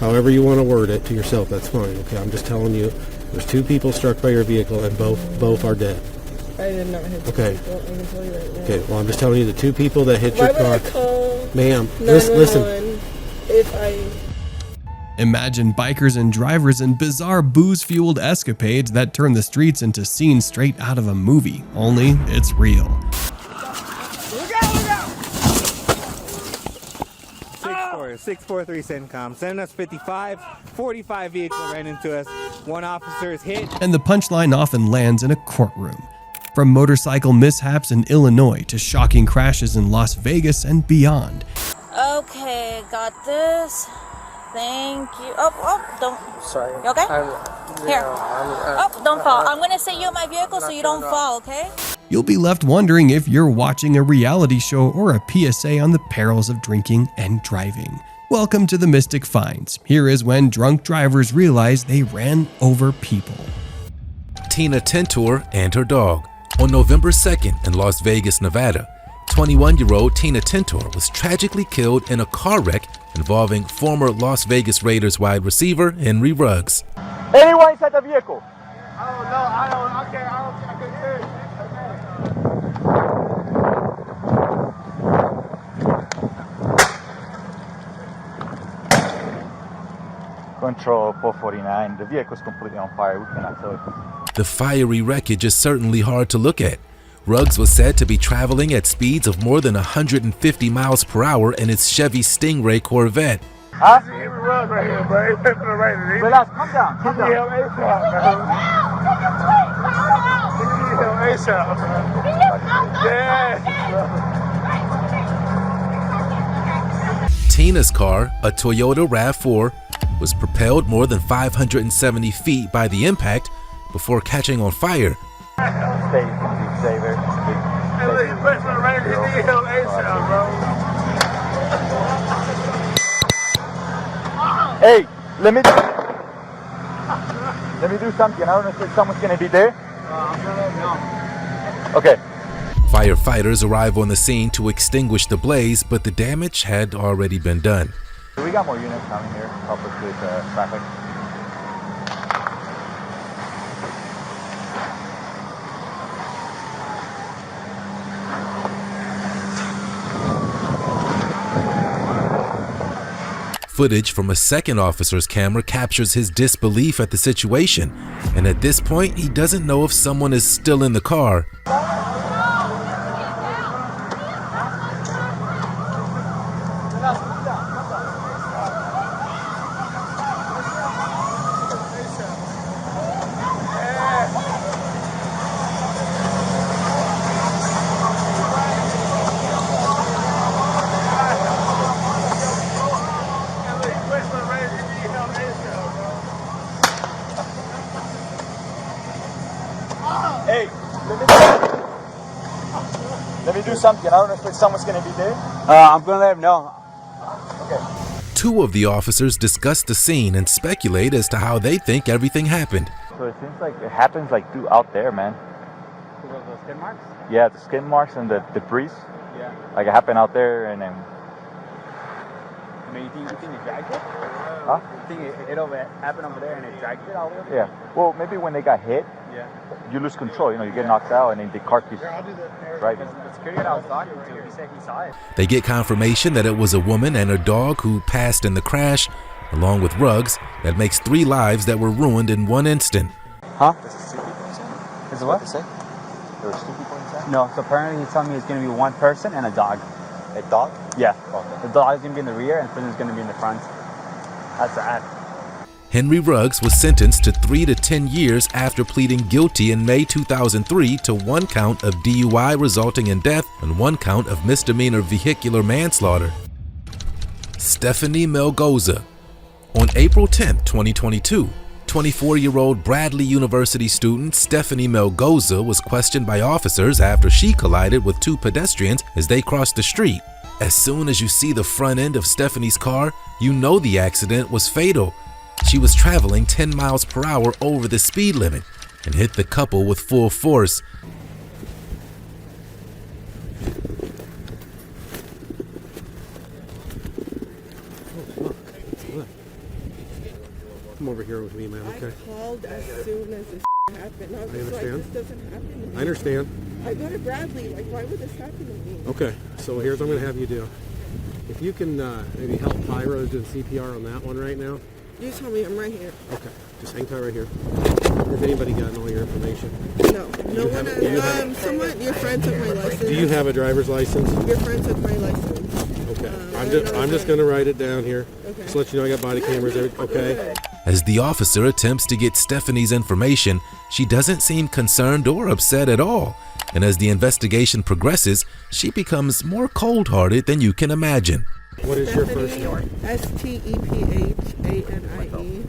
However you want to word it to yourself, that's fine. Okay, I'm just telling you, there's 2 people struck by your vehicle, and both are dead. I did not hit the people. I can tell you right now. Okay, well, I'm just telling you the 2 people that hit your car. Why would I call Ma'am, 911 listen. if I... Imagine bikers and drivers in bizarre booze-fueled escapades that turn the streets into scenes straight out of a movie, only it's real. Look out, look out! 643 CENTCOM, send us 55, 45 vehicle ran into us, 1 officer is hit. And the punchline often lands in a courtroom. From motorcycle mishaps in Illinois to shocking crashes in Las Vegas and beyond. Okay, got this. Thank you. Oh, don't. Sorry. You okay? Here. Don't fall. I'm gonna sit you in my vehicle so you don't fall, okay? You'll be left wondering if you're watching a reality show or a PSA on the perils of drinking and driving. Welcome to the Mystic Finds. Here is when drunk drivers realize they ran over people. Tina Tintor and her dog. On November 2nd in Las Vegas, Nevada, 21-year-old Tina Tintor was tragically killed in a car wreck involving former Las Vegas Raiders wide receiver Henry Ruggs. Anyone inside the vehicle? Control 449. The vehicle is completely on fire. We cannot tell it. The fiery wreckage is certainly hard to look at. Ruggs was said to be traveling at speeds of more than 150 miles per hour in his Chevy Stingray Corvette. Huh? Ruggs right here, bro. Relax, calm down. Calm down. Tina's car, a Toyota RAV4, was propelled more than 570 feet by the impact before catching on fire. Hey, let me do something. I don't know if someone's gonna be there. Okay. Firefighters arrive on the scene to extinguish the blaze, but the damage had already been done. We got more units coming here, help us with traffic. Footage from a second officer's camera captures his disbelief at the situation, and at this point, he doesn't know if someone is still in the car. Hey, let me do something. I don't know if someone's gonna be there. I'm gonna let him know. Okay. 2 of the officers discuss the scene and speculate as to how they think everything happened. So it seems like it happens like out there, man. The skid marks? Yeah, the skin marks and the debris. Yeah. Like it happened out there, and then. I mean, you think it dragged it? Huh? You think it happened over there and it dragged it all the way over there? Yeah. Well, maybe when they got hit, you lose control. You know, you get knocked out, and then the car keeps driving. The security guard I was talking to, he said he saw it. They get confirmation that it was a woman and her dog who passed in the crash, along with Ruggs. That makes 3 lives that were ruined in one instant. Huh? Is it what? They say? There was 2 people inside? No, so apparently he's telling me it's going to be 1 person and a dog. A dog? Yeah. Okay. The dog is going to be in the rear and the person's going to be in the front. That's sad. Henry Ruggs was sentenced to 3 to 10 years after pleading guilty in May 2003 to 1 count of DUI resulting in death and 1 count of misdemeanor vehicular manslaughter. Stephanie Melgoza. On April 10, 2022, 24-year-old Bradley University student Stephanie Melgoza was questioned by officers after she collided with 2 pedestrians as they crossed the street. As soon as you see the front end of Stephanie's car, you know the accident was fatal. She was traveling 10 miles per hour over the speed limit and hit the couple with full force. come over here with me, ma'am, okay? I called as soon as this happened. I was just like, understand. this doesn't happen to me. I understand. I go to Bradley. Like, why would this happen to me? Okay, so here's what I'm going to have you do. If you can maybe help Pyro doing CPR on that one right now. You tell me. I'm right here. Okay, just hang tight right here. Has anybody gotten all your information? No. No one has. Someone, your friend took my license. Do you have a driver's license? Your friend took my license. Okay, I'm just going to write it down here. Okay. Just let you know I got body cameras. Okay. As the officer attempts to get Stephanie's information, she doesn't seem concerned or upset at all. And as the investigation progresses, she becomes more cold-hearted than you can imagine. What is your first name? Stephanie.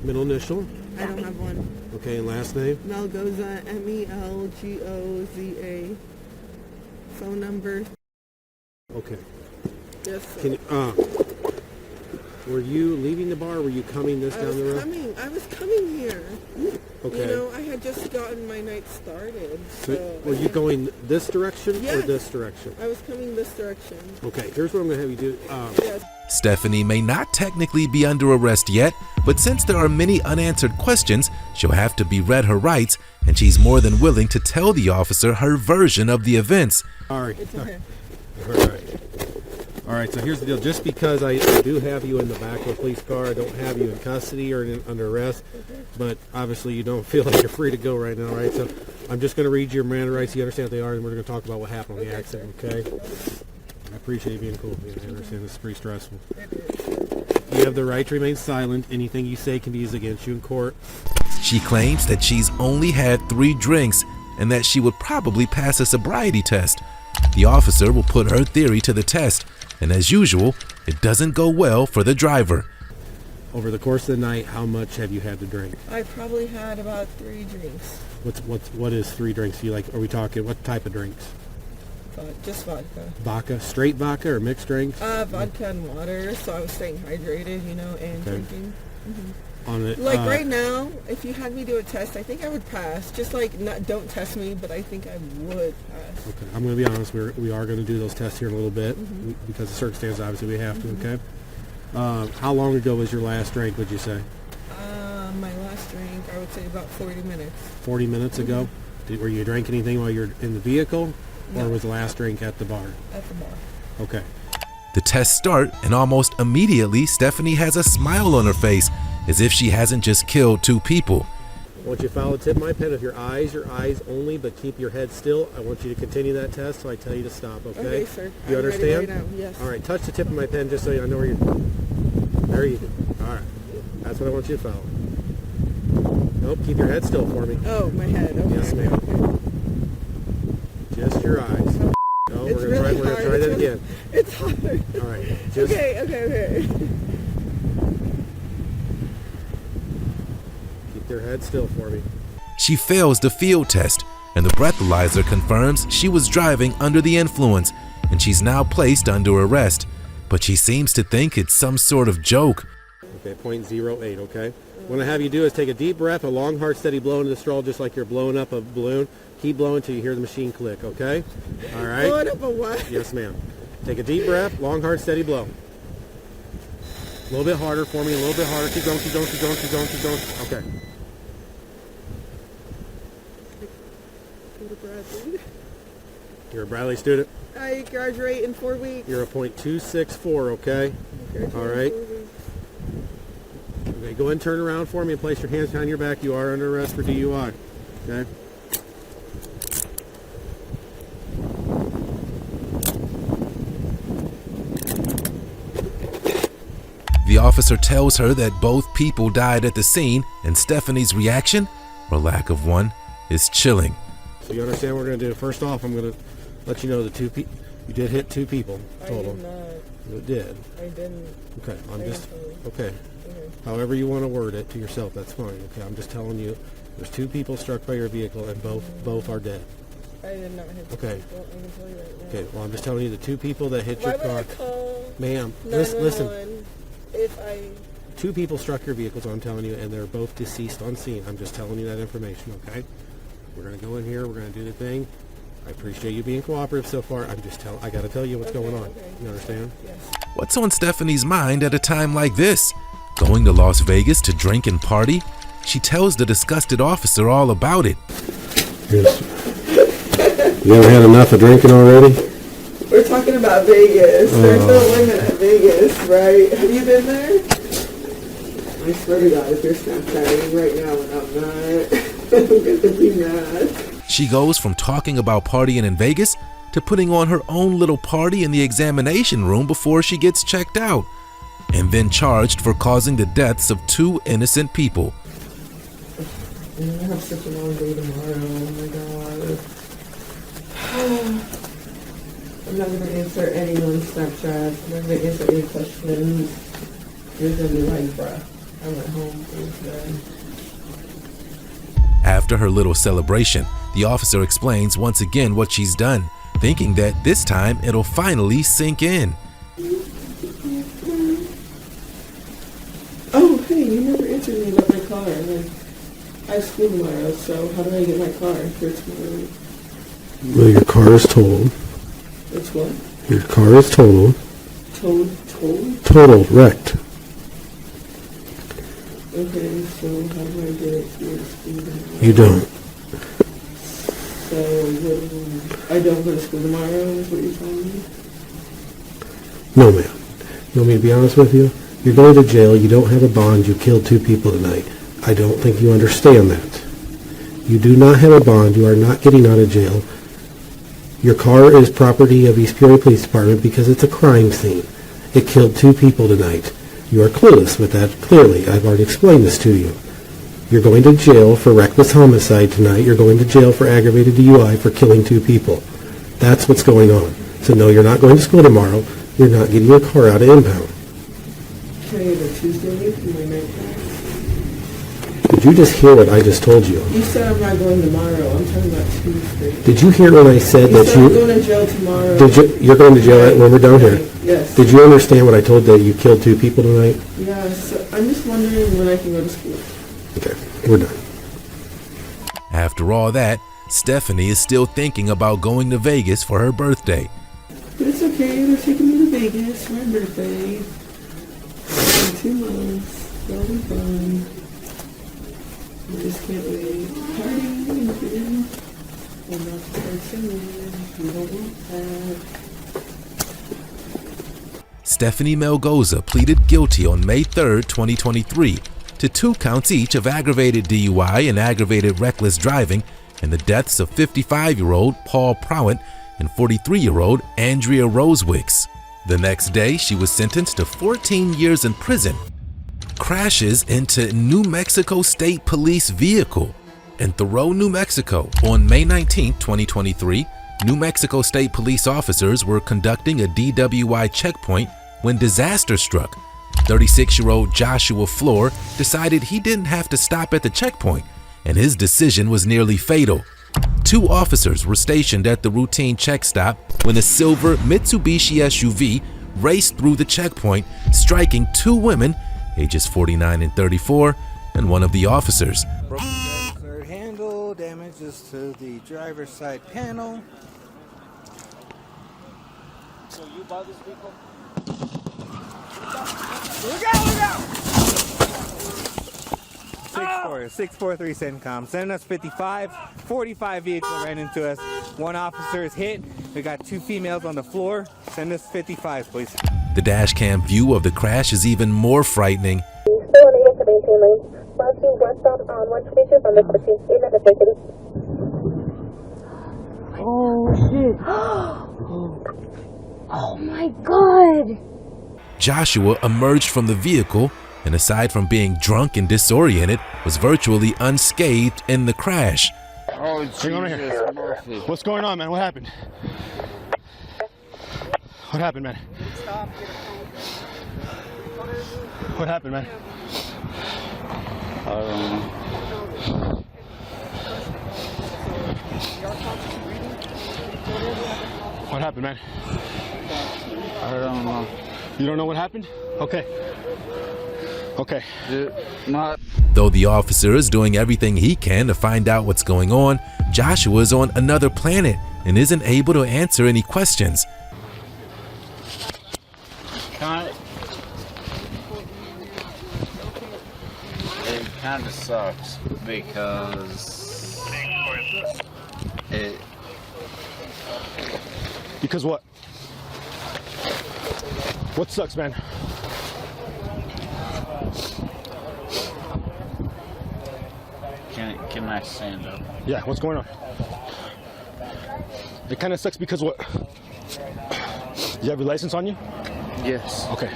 Middle initial? I don't have one. Okay, and last name? Melgoza, Melgoza. Phone number. Okay. Yes, sir. Can you, were you leaving the bar? Or were you coming down the road? I was coming here. Okay. You know, I had just gotten my night started. So were you going this direction or Yes. this direction? I was coming this direction. Okay, here's what I'm going to have you do. Yes. Stephanie may not technically be under arrest yet, but since there are many unanswered questions, she'll have to be read her rights, and she's more than willing to tell the officer her version of the events. All right. It's okay. All right, so here's the deal. Just because I do have you in the back of a police car, I don't have you in custody or under arrest, but obviously you don't feel like you're free to go right now, right? So I'm just going to read your Miranda rights. You understand what they are, and we're going to talk about what happened on the accident, okay? I appreciate you being cool. I understand this is pretty stressful. You have the right to remain silent. Anything you say can be used against you in court. She claims that she's only had 3 drinks and that she would probably pass a sobriety test. The officer will put her theory to the test, and as usual, it doesn't go well for the driver. Over the course of the night, how much have you had to drink? I probably had about 3 drinks. What is 3 drinks? You like? Are we talking what type of drinks? Just vodka. Vodka, straight vodka or mixed drinks? Vodka and water, so I was staying hydrated, you know, and drinking. On it, Like right now, if you had me do a test, I think I would pass. Just like, don't test me, but I think I would pass. Okay, I'm going to be honest. We are going to do those tests here in a little bit because of circumstances. Obviously, we have to. Okay. How long ago was your last drink? Would you say? My last drink, I would say about 40 minutes. 40 minutes ago. Were you drinking anything while you're in the vehicle, No. or was the last drink at the bar? At the bar. Okay. The tests start, and almost immediately, Stephanie has a smile on her face, as if she hasn't just killed 2 people. I want you to follow the tip of my pen with your eyes only, but keep your head still. I want you to continue that test till I tell you to stop, okay? Okay, sir. You I'm understand? ready right now. Yes. All right, touch the tip of my pen just so I know where you're... There you go. All right. That's what I want you to follow. Nope, keep your head still for me. Oh, my head. Okay. Yes, ma'am. Just your eyes. No, It's we're going to try that again. It's hard. All right. Just, Okay. Keep your head still for me. She fails the field test, and the breathalyzer confirms she was driving under the influence, and she's now placed under arrest. But she seems to think it's some sort of joke. Okay, 0.08, okay? What I have you do is take a deep breath, a long, hard, steady blow into the straw, just like you're blowing up a balloon. Keep blowing until you hear the machine click, okay? All right? Blowing up a what? Yes, ma'am. Take a deep breath, long, hard, steady blow. A little bit harder for me, a little bit harder. Keep going. Okay. Go to Bradley. You're a Bradley student. I graduate in 4 weeks. You're a .264, okay? All right. Okay, go ahead and turn around for me and place your hands behind your back. You are under arrest for DUI, okay? The officer tells her that both people died at the scene, and Stephanie's reaction, or lack of one, is chilling. So you understand what we're going to do? First off, I'm going to let you know the you did hit 2 people total. I did not. You did. I didn't. Okay, okay. Okay. However you want to word it to yourself, that's fine. Okay, I'm just telling you, there's 2 people struck by your vehicle, and both are dead. I did not hit the Okay. people. I can tell you right now. Okay, well, I'm just telling you the 2 people that hit Why your would car. I call Ma'am, 911 listen. if I... 2 people struck your vehicles, I'm telling you, and they're both deceased on scene. I'm just telling you that information, okay? We're going to go in here. We're going to do the thing. I appreciate you being cooperative so far. I got to tell you what's going on. Okay. You understand? Yes. What's on Stephanie's mind at a time like this? The Going to Las Vegas to drink and party? She tells the disgusted officer all about it. Yes. You ever had enough of drinking already? We're talking about Vegas. There's no limit at Vegas, right? Have you been there? I swear to God, if you're Snapchatting right now and I'm not, I'm going to be mad. She goes from talking about partying in Vegas to putting on her own little party in the examination room before she gets checked out, and then charged for causing the deaths of 2 innocent people. And I have such a long day tomorrow. Oh my God. I'm not going to answer anyone's Snapchats. I'm not going to answer any questions. You're going to be like, bruh, I went home for today. After her little celebration, the officer explains once again what she's done, thinking that this time it'll finally sink in. Oh, hey, you never answered me about my car. Like, I have school tomorrow, so how do I get my car for tomorrow? Well, your car is totaled. It's what? Your car is totaled. Totaled? Totaled, wrecked. Okay, so how do I get it to your school tomorrow? You don't. So, I don't go to school tomorrow, is what you're telling me? No, ma'am. You want me to be honest with you? You're going to jail. You don't have a bond. You killed 2 people tonight. I don't think you understand that. You do not have a bond. You are not getting out of jail. Your car is property of East Peoria Police Department because it's a crime scene. It killed 2 people tonight. You are clueless with that, clearly. I've already explained this to you. You're going to jail for reckless homicide tonight. You're going to jail for aggravated DUI for killing 2 people. That's what's going on. So no, you're not going to school tomorrow. You're not getting your car out of impound. Can I get a Tuesday leave for my night class? Did you just hear what I just told you? You said I'm not going tomorrow. I'm talking about Tuesday. Did you hear when I said You that said I'm going to jail tomorrow. You're going to jail when we're done here? Yes. Did you understand what I told that you killed 2 people tonight? Yes. I'm just wondering when I can go to school. Okay, we're done. After all that, Stephanie is still thinking about going to Vegas for her birthday. But it's okay. They're taking me to Vegas for my birthday. In 2 months. That'll be fun. I just can't wait. Partying again. I'm not start singing. You don't want that. Stephanie Melgoza pleaded guilty on May 3rd, 2023 to 2 counts each of aggravated DUI and aggravated reckless driving in the deaths of 55-year-old Paul Prowett and 43-year-old Andrea Rosewicks. The next day, she was sentenced to 14 years in prison. Crashes into New Mexico State Police vehicle in Thoreau, New Mexico. On May 19, 2023, New Mexico State Police officers were conducting a DWI checkpoint when disaster struck. 36-year-old Joshua Floor decided he didn't have to stop at the checkpoint, and his decision was nearly fatal. 2 officers were stationed at the routine check stop when a silver Mitsubishi SUV raced through the checkpoint, striking 2 women, ages 49 and 34, and one of the officers. Broken third handle, damages to the driver's side panel. So you bought this vehicle? Look out! 643 CENTCOM. Send us 55. 45 vehicle ran into us. 1 officer is hit. We got 2 females on the floor. Send us 55, please. The dash cam view of the crash is even more frightening. Still on the excavation lane. Crossing westbound on 122 from the 14th. 8 minutes vacated. Oh shit. Oh my god. Joshua emerged from the vehicle and, aside from being drunk and disoriented, was virtually unscathed in the crash. Oh, Jesus. What's going on, man? What happened? What happened, man? What happened, man? I don't know. What happened, man? I don't know. You don't know what happened? Okay. Okay. Not. Though the officer is doing everything he can to find out what's going on, Joshua is on another planet and isn't able to answer any questions. kind of sucks because it. Because what? What sucks, man? Can I stand up? Yeah, what's going on? It kind of sucks because what? You have your license on you? Yes. Okay.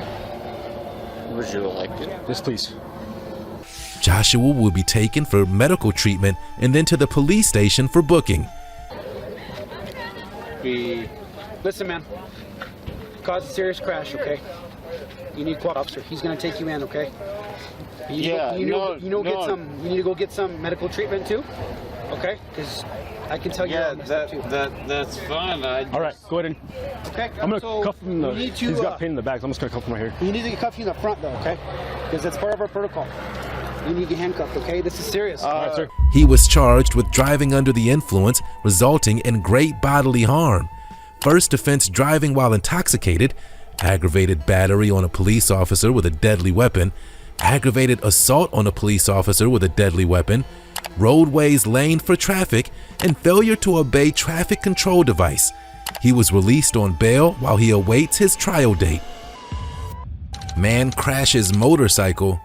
Would you like it? Yes, please. Joshua will be taken for medical treatment and then to the police station for booking. Listen, man. Caused a serious crash, okay? You need a officer. He's gonna take you in, okay? You need to go get some medical treatment too, okay? Because I can tell you. Yeah, too. that's fine. All right, go ahead. Okay. I'm gonna cuff him. He's got pain in the back, so I'm just gonna cuff him right here. You need to cuff you in the front though, okay? Because that's part of our protocol. You need to get handcuffed, okay? This is serious. All right, sir. He was charged with driving under the influence, resulting in great bodily harm. First offense, driving while intoxicated. Aggravated battery on a police officer with a deadly weapon. Aggravated assault on a police officer with a deadly weapon. Roadways laned for traffic, and failure to obey traffic control device. He was released on bail while he awaits his trial date. Man crashes motorcycle.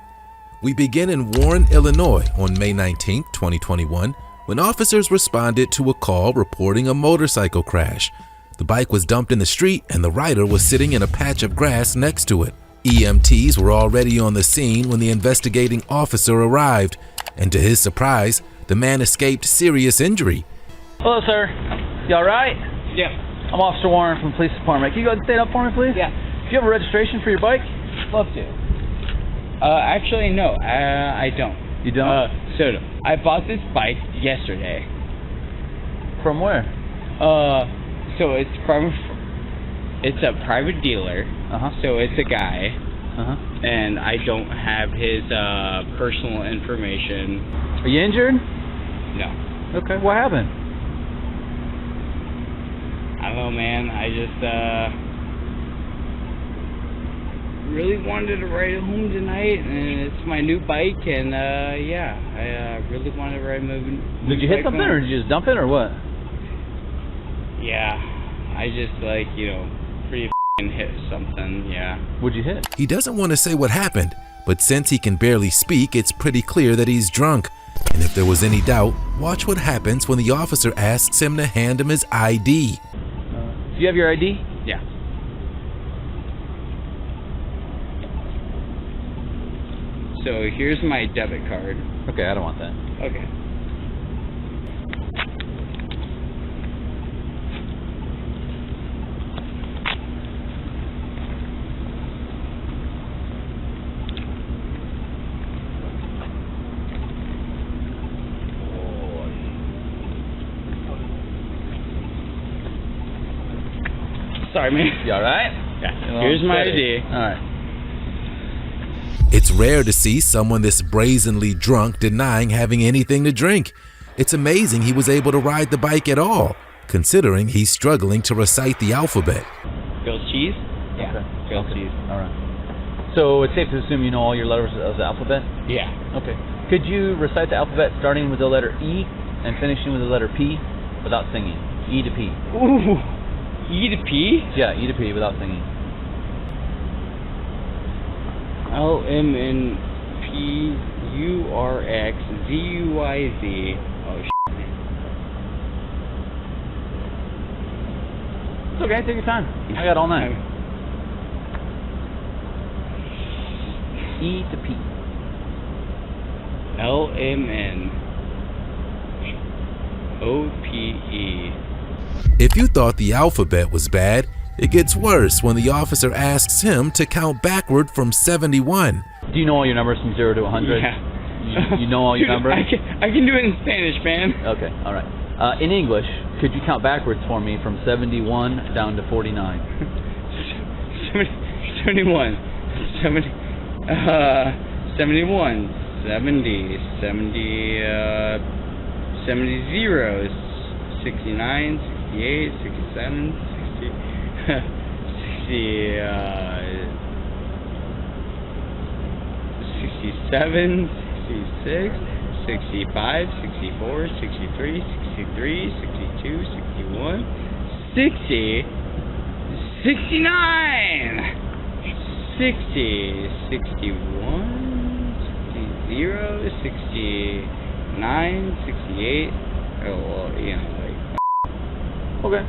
We begin in Warren, Illinois on May 19, 2021, when officers responded to a call reporting a motorcycle crash. The bike was dumped in the street and the rider was sitting in a patch of grass next to it. EMTs were already on the scene when the investigating officer arrived, and to his surprise, the man escaped serious injury. Hello, sir. You all right? Yeah. I'm Officer Warren from the police department. Can you go ahead and stand up for me, please? Yeah. Do you have a registration for your bike? Love to. Actually, no. I don't. You don't? So I bought this bike yesterday. From where? So it's a private dealer. So it's a guy. And I don't have his personal information. Are you injured? No. Okay. What happened? I don't know, man. I just really wanted to ride home tonight, and it's my new bike, and yeah, I really wanted to ride moving. Did you hit something, or did you just dump it, or what? Yeah, I just pretty hit something. Yeah. What'd you hit? He doesn't want to say what happened, but since he can barely speak, it's pretty clear that he's drunk. And if there was any doubt, watch what happens when the officer asks him to hand him his ID. Do you have your ID? Yeah. So here's my debit card. Okay, I don't want that. Okay. Sorry, man. You alright? Yeah. Here's my ID. Alright. It's rare to see someone this brazenly drunk denying having anything to drink. It's amazing he was able to ride the bike at all, considering he's struggling to recite the alphabet. Grilled cheese? Yeah. Okay. Grilled cheese. Alright. So it's safe to assume you know all your letters of the alphabet? Yeah. Okay. Could you recite the alphabet starting with the letter E and finishing with the letter P without singing? E to P. Ooh. E to P? Yeah, E to P without singing. LMNPURXZUYZ. Oh, shit. It's okay, take your time. I got all night. E to P. LMNOPE. If you thought the alphabet was bad, it gets worse when the officer asks him to count backward from 71. Do you know all your numbers from 0 to 100? Yeah. You know all your Dude, numbers? I can do it in Spanish, man. Okay, all right. In English, could you count backwards for me from 71 down to 49? 71. 70. 71. 70. 70. 70 zeros. 69. 68. 67. 60. 67, 66, 65, 64, 63, 63, 62, 61, 60, 69, 60, 61, 60, 69, 68. Oh, well, you know, like. Okay.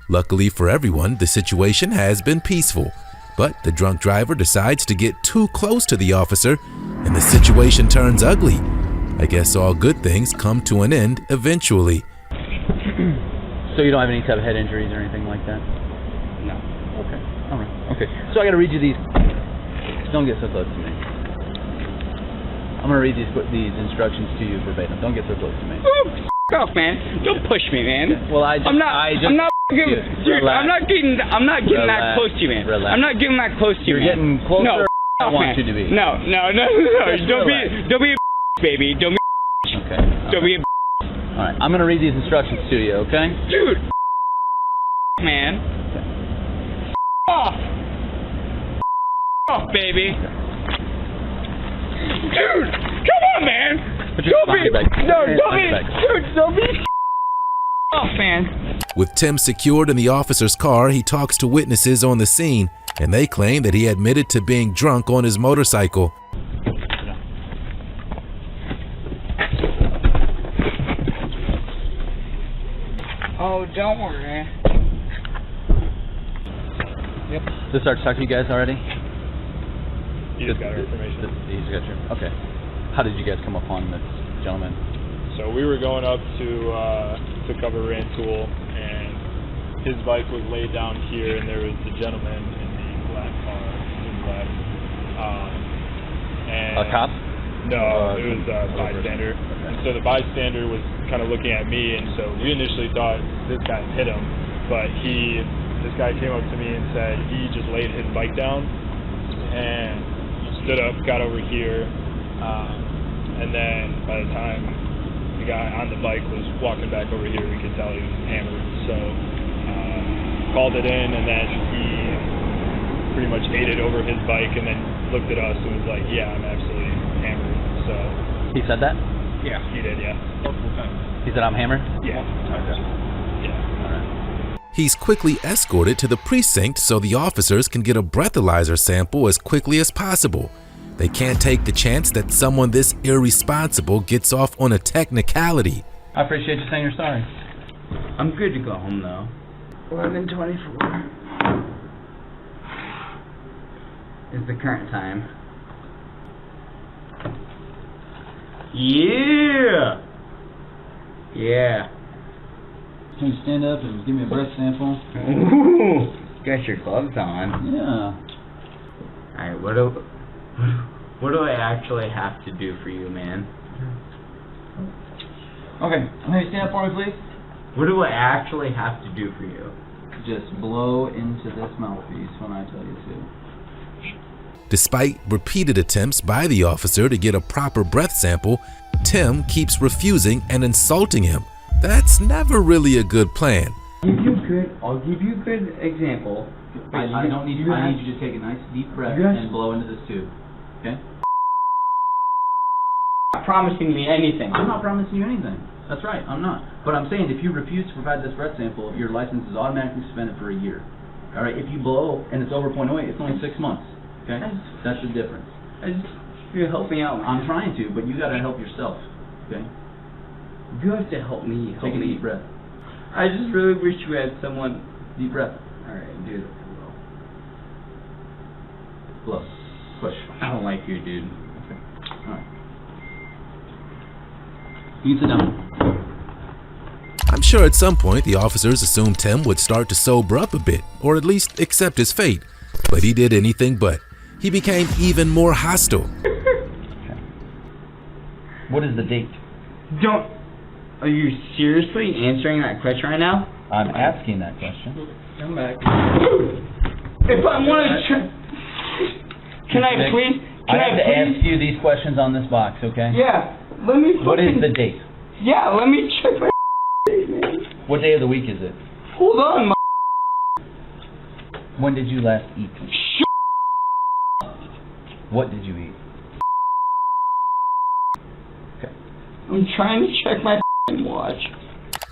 Luckily for everyone, the situation has been peaceful, but the drunk driver decides to get too close to the officer, and the situation turns ugly. I guess all good things come to an end eventually. So you don't have any type of head injuries or anything like that? No. Okay. All right. Okay. So I got to read you these. Don't get so close to me. I'm gonna read these instructions to you verbatim. Don't get so close to me. Off, man! Don't push me, man. Well, I'm not getting that close to you, man. Relax. I'm not getting that close to you, You're man. getting closer. No, I want you to be. No. Don't be a baby. Don't be a Okay. Don't be a All right. I'm gonna read these instructions to you. Okay. dude, man. Off, baby. Dude, come on, man. Don't be off, man. With Tim secured in the officer's car, he talks to witnesses on the scene, and they claim that he admitted to being drunk on his motorcycle. Oh, don't worry. Yep. Did Sarge talk to you guys already? You just got our information. You just got your. Okay. How did you guys come upon this gentleman? So we were going up to cover Rantoul, and his bike was laid down here, and there was the gentleman in the black car in black. And A cop? No, it was a bystander. And so the bystander was kind of looking at me, and so we initially thought this guy hit him, but this guy came up to me and said he just laid his bike down and stood up, got over here, and then by the time the guy on the bike was walking back over here, we could tell he was hammered. So called it in, and then he pretty much ate it over his bike, and then looked at us and was like, "Yeah, I'm absolutely hammered." So he said that? Yeah, he did. Yeah. He said, "I'm hammered." Yeah. Okay. Yeah. All right. He's quickly escorted to the precinct so the officers can get a breathalyzer sample as quickly as possible. They can't take the chance that someone this irresponsible gets off on a technicality. I appreciate you saying you're sorry. I'm good to go home, though. 11:24 is the current time. Yeah! Yeah. Can you stand up and give me a breath sample? Ooh! Got your gloves on. Yeah. Alright, what do I actually have to do for you, man? Okay, hey, stand up for me, please. What do I actually have to do for you? Just blow into this mouthpiece when I tell you to. Despite repeated attempts by the officer to get a proper breath sample, Tim keeps refusing and insulting him. That's never really a good plan. I'll give you a good example. I need you to take a nice deep breath and blow into this tube. Okay? Not promising me anything. I'm not promising you anything. That's right, I'm not. But I'm saying if you refuse to provide this breath sample, your license is automatically suspended for a year. Alright, if you blow and it's over 0.08, it's only 6 months. Okay? That's the difference. You're helping out. I'm trying to, but you gotta help yourself. Okay? You have to help me. Take a deep breath. I just really wish you had someone. Deep breath. Alright, dude. Blow. Push. I don't like you, dude. Okay. Alright. You can sit down. I'm sure at some point the officers assumed Tim would start to sober up a bit, or at least accept his fate. But he did anything but. He became even more hostile. Okay. What is the date? Are you seriously answering that question right now? I'm asking that question. Come back. If I want to can I please? I have to ask you these questions on this box, okay? Yeah. Let me What is the date? Yeah, let me check my date, man. What day of the week is it? Hold on, When did you last eat? What did you eat? I'm trying to check my watch.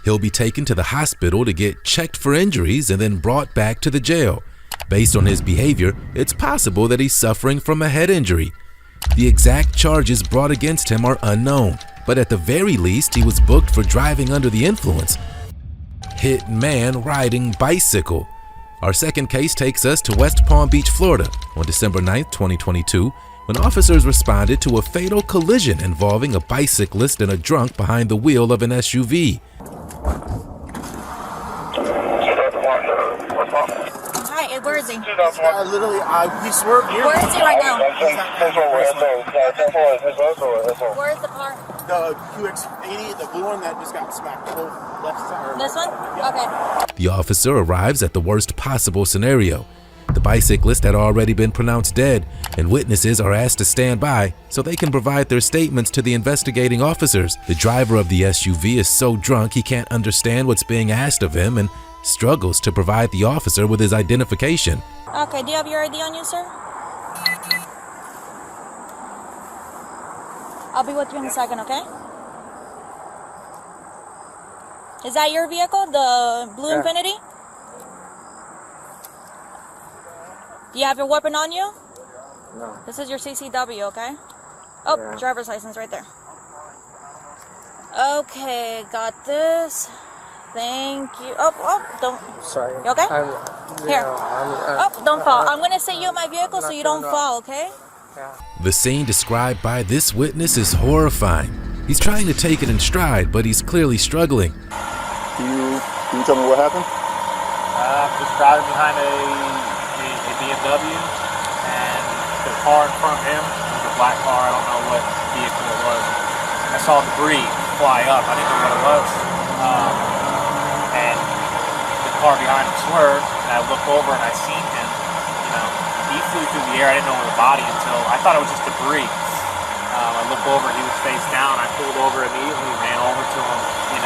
He'll be taken to the hospital to get checked for injuries and then brought back to the jail. Based on his behavior, it's possible that he's suffering from a head injury. The exact charges brought against him are unknown, but at the very least, he was booked for driving under the influence. Hit man riding bicycle. Our second case takes us to West Palm Beach, Florida on December 9th, 2022, when officers responded to a fatal collision involving a bicyclist and a drunk behind the wheel of an SUV. Hi, where is he? Literally, he swerved here. Where is he right now? Where's the car? The QX80, the blue one that just got smacked both left side. This one? Okay. The officer arrives at the worst possible scenario. The bicyclist had already been pronounced dead, and witnesses are asked to stand by so they can provide their statements to the investigating officers. The driver of the SUV is so drunk he can't understand what's being asked of him and struggles to provide the officer with his identification. Okay, do you have your ID on you, sir? I'll be with you in a second, okay? Is that your vehicle, the blue Infinity? Do you have your weapon on you? No. This is your CCW, okay? Oh, Yeah. driver's license right there. Okay, got this. Thank you. Oh, don't. Sorry. You okay? Here. No, Don't fall. I'm gonna sit you in my vehicle so you don't fall, okay? The scene described by this witness is horrifying. He's trying to take it in stride, but he's clearly struggling. Can you tell me what happened? Just driving behind a BMW, and the car in front of him was a black car. I don't know what vehicle it was. I saw debris fly up. I didn't know what it was. And the car behind him swerved, and I looked over and I seen him. He flew through the air. I didn't know it was a body until I thought it was just debris. I looked over, he was face down. I pulled over immediately, ran over to him, and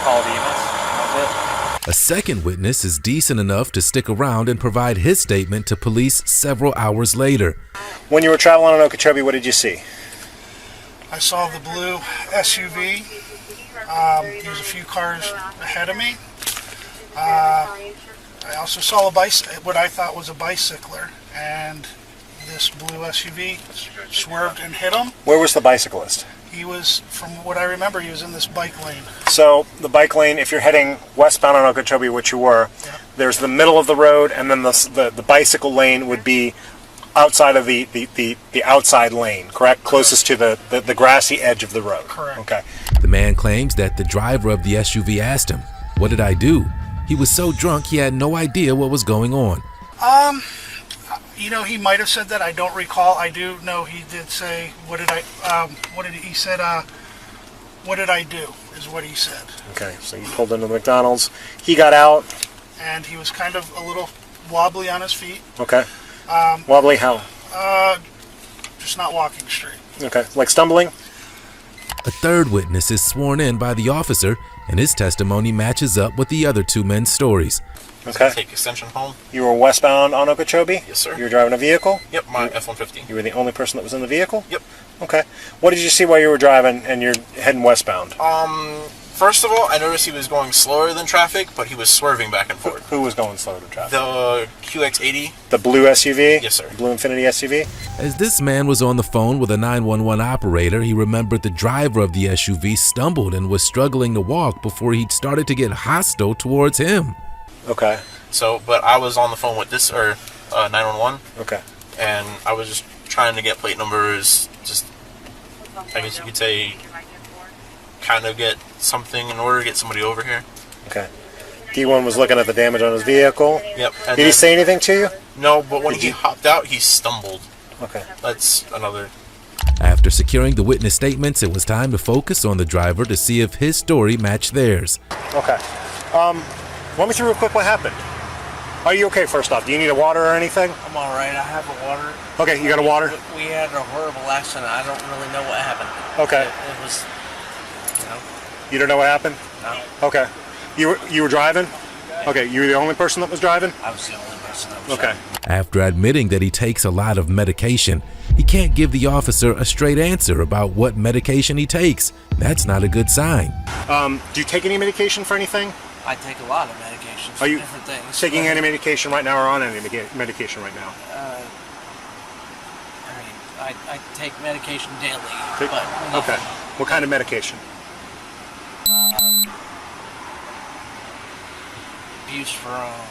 called EMS. That was it. A second witness is decent enough to stick around and provide his statement to police several hours later. When you were traveling on Okeechobee, what did you see? I saw the blue SUV. There was a few cars ahead of me. I also saw what I thought was a bicycler, and this blue SUV swerved and hit him. Where was the bicyclist? He was, from what I remember, he was in this bike lane. So the bike lane, if you're heading westbound on Okeechobee, which you were, there's the middle of the road, and then the bicycle lane would be outside of the outside lane, correct? Closest to the grassy edge of the road. Correct. Okay. The man claims that the driver of the SUV asked him, "What did I do?" He was so drunk he had no idea what was going on. He might have said that. I don't recall. I do know he did say, what did I do, is what he said. Okay, so you pulled into the McDonald's. He got out. And he was kind of a little wobbly on his feet. Okay. Wobbly how? Just not walking straight. Okay, like stumbling? A third witness is sworn in by the officer, and his testimony matches up with the other two men's stories. Okay. Take extension home. You were westbound on Okeechobee? Yes, sir. You were driving a vehicle? Yep, my F-150. You were the only person that was in the vehicle? Yep. Okay. What did you see while you were driving and you're heading westbound? First of all, I noticed he was going slower than traffic, but he was swerving back and forth. Who was going slower than traffic? The QX80. The blue SUV? Yes, sir. The blue Infinity SUV? As this man was on the phone with a 911 operator, he remembered the driver of the SUV stumbled and was struggling to walk before he started to get hostile towards him. Okay. So, but I was on the phone with 911. Okay. And I was just trying to get plate numbers, just, I guess you could say, kind of get something in order to get somebody over here. Okay. D1 was looking at the damage on his vehicle. Yep. Did he say anything to you? No, but when he hopped out, he stumbled. Okay. That's another. After securing the witness statements, it was time to focus on the driver to see if his story matched theirs. Okay. Walk me through real quick what happened. Are you okay, first off? Do you need a water or anything? I'm all right. I have a water. Okay, you got a water? We had a horrible accident. I don't really know what happened. Okay. It was, You don't know what happened? No. Okay. You were driving? Okay, you were the only person that was driving? I was the only person. Jason. Okay. After admitting that he takes a lot of medication, he can't give the officer a straight answer about what medication he takes. That's not a good sign. Do you take any medication for anything? I take a lot of medication for Are you different things. taking any medication right now or on any medication right now? I mean, I take medication daily. Take- But okay. What kind of medication? Buspirone.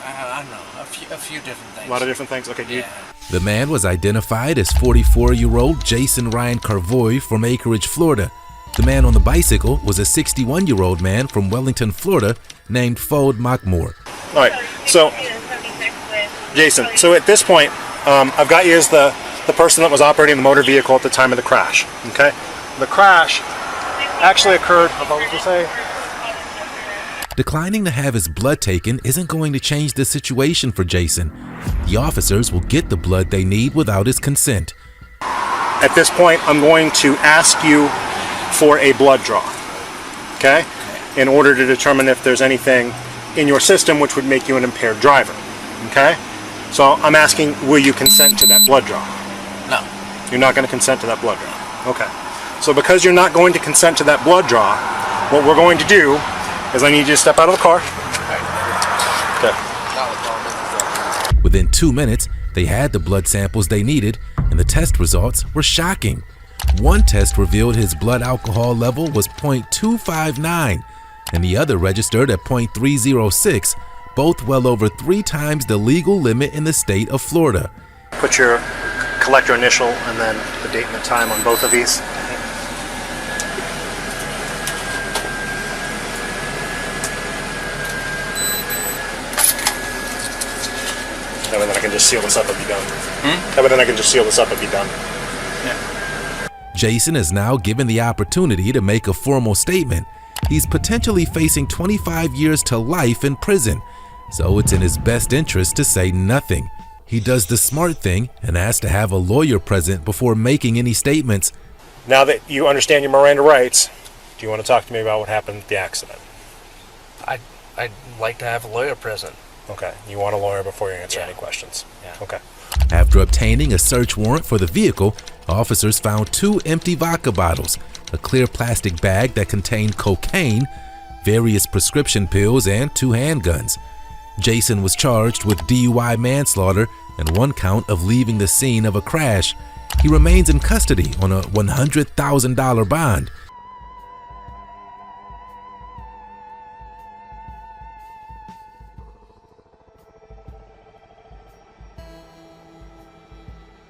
I don't know, a few different things. A lot of different things. Okay. Yeah. The man was identified as 44-year-old Jason Ryan Carvoy from Acreage, Florida. The man on the bicycle was a 61-year-old man from Wellington, Florida, named Fode Mockmore. All right. So, Jason. So at this point, I've got you as the person that was operating the motor vehicle at the time of the crash. Okay. The crash actually occurred. What was to say? Declining to have his blood taken isn't going to change the situation for Jason. The officers will get the blood they need without his consent. At this point, I'm going to ask you for a blood draw, okay? In order to determine if there's anything in your system which would make you an impaired driver, okay? So I'm asking, will you consent to that blood draw? No. You're not going to consent to that blood draw. Okay. So because you're not going to consent to that blood draw, what we're going to do is I need you to step out of the car. Okay. Within 2 minutes, they had the blood samples they needed, and the test results were shocking. One test revealed his blood alcohol level was 0.259, and the other registered at 0.306, both well over 3 times the legal limit in the state of Florida. Put your collector initial and then the date and the time on both of these. That way then I can just seal this up and be done. That way then I can just seal this up and be done. Jason is now given the opportunity to make a formal statement. He's potentially facing 25 years to life in prison, so it's in his best interest to say nothing. He does the smart thing and asks to have a lawyer present before making any statements. Now that you understand your Miranda rights, do you want to talk to me about what happened at the accident? I'd like to have a lawyer present. Okay. You want a lawyer before you answer any questions? Yeah. Okay. After obtaining a search warrant for the vehicle, officers found 2 empty vodka bottles, a clear plastic bag that contained cocaine, various prescription pills, and 2 handguns. Jason was charged with DUI manslaughter and 1 count of leaving the scene of a crash. He remains in custody on a $100,000 bond.